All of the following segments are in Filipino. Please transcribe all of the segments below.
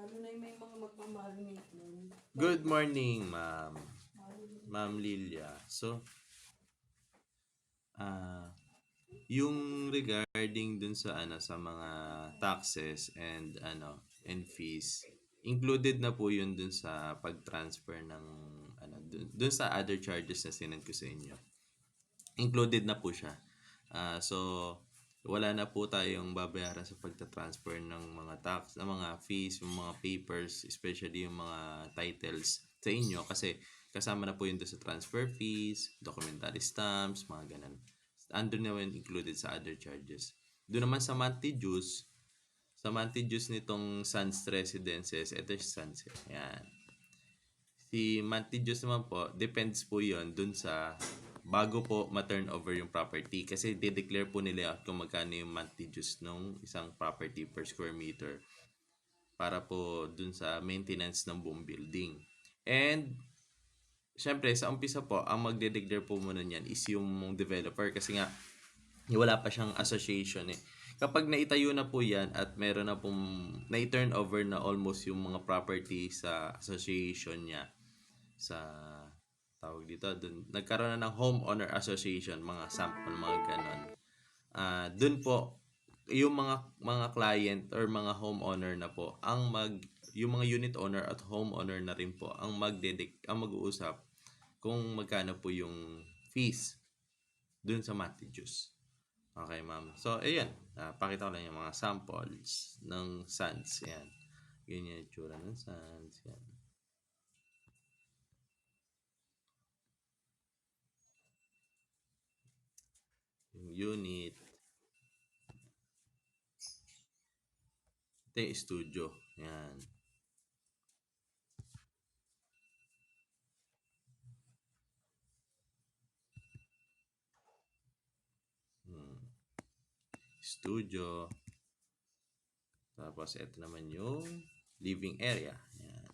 Lalo na yung may mga magmamarinate nun. Good morning, ma'am. Ma'am Lilia. So, yung regarding dun sa sa mga taxes and fees, included na po yun dun sa pag-transfer ng dun sa other charges na sinend ko sa inyo. Included na po siya. So wala na po tayong babayaran sa pagta-transfer ng mga tax, ng mga fees, yung mga papers, especially yung mga titles sa inyo kasi kasama na po yun doon sa transfer fees, documentary stamps, mga ganun. Andun na yun included sa other charges. Doon naman sa monthly dues, nitong Sans Residences, ito si Sans. Yan. Si monthly dues naman po, depends po yon dun sa bago po ma-turn over yung property. Kasi de-declare po nila kung magkano yung monthly dues nung isang property per square meter para po dun sa maintenance ng buong building. And syempre, sa umpisa po, ang magde-declare po muna niyan is yung developer kasi nga wala pa siyang association eh. Kapag naitayo na po yan at meron na pong na-turn over na almost yung mga property sa association niya, sa tawag dito, dun, nagkaroon na ng homeowner association, mga sample, mga ganon. Dun po, yung mga client or mga homeowner na po, yung mga unit owner at homeowner na rin po, ang mag-uusap kung magkano po yung fees dun sa monthly dues. Okay, ma'am. So, ayan. Pakita ko lang yung mga samples ng SANS. Ayan. Ganyan yung tsura ng SANS. Ayan. Yung unit. Ito yung studio. Ayan. Studio. Tapos, ito naman yung living area. Ayan.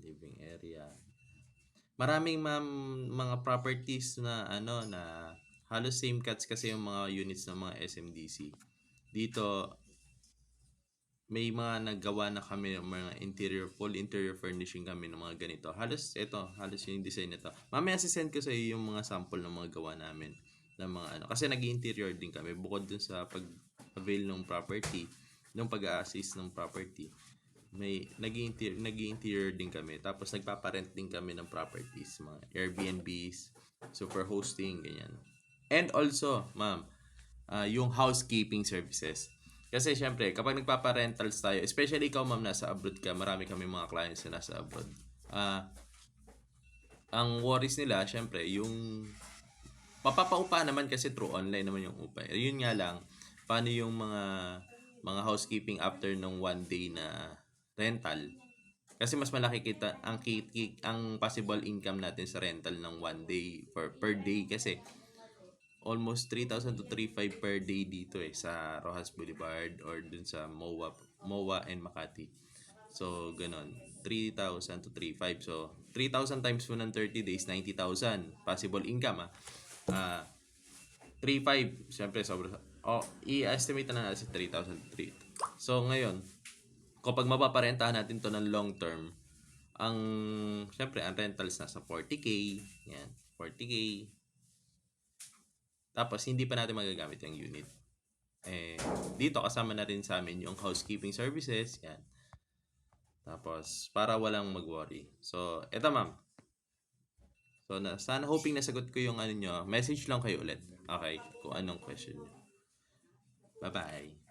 Living area. Maraming mga properties na na halos same cuts kasi yung mga units ng mga SMDC. Dito, may mga naggawa na kami ng mga full interior furnishing kami ng mga ganito. Halos yung design nito. Mamaya sisend ko sa iyo yung mga sample ng mga gawa namin ng mga kasi nag-interior din kami bukod dun sa pag-avail ng property, ng pag-a-assist ng property. May nag-interior din kami. Tapos nagpapa-rent din kami ng properties, mga Airbnbs, super hosting, ganyan. And also, ma'am, yung housekeeping services. Kasi syempre, kapag nagpapa-rentals tayo, especially ikaw ma'am, nasa abroad ka, marami kami mga clients na nasa abroad. Ang worries nila, syempre, yung papapaupa naman kasi through online naman yung upa. Yun nga lang, paano yung mga housekeeping after ng one day na rental? Kasi mas malaki kita ang possible income natin sa rental ng one day per day kasi almost 3,000 to 3,500 per day dito sa Rojas Boulevard or dun sa MOA and Makati. So, ganon. 3,000 to 3,500. So, 3,000 times mo ng 30 days, 90,000. Possible income, 3,500. Siyempre, sobra. I-estimate na natin sa 3,000. So, ngayon, kapag mapaparentahan natin to ng long term, siyempre, ang rentals nasa 40K. Yan, 40K. Tapos, hindi pa natin magagamit yung unit. Dito, kasama na rin sa amin yung housekeeping services. Yan. Tapos, para walang mag-worry. So, eto ma'am. So, sana hoping nasagot ko yung nyo. Message lang kayo ulit. Okay? Kung anong question nyo. Bye-bye.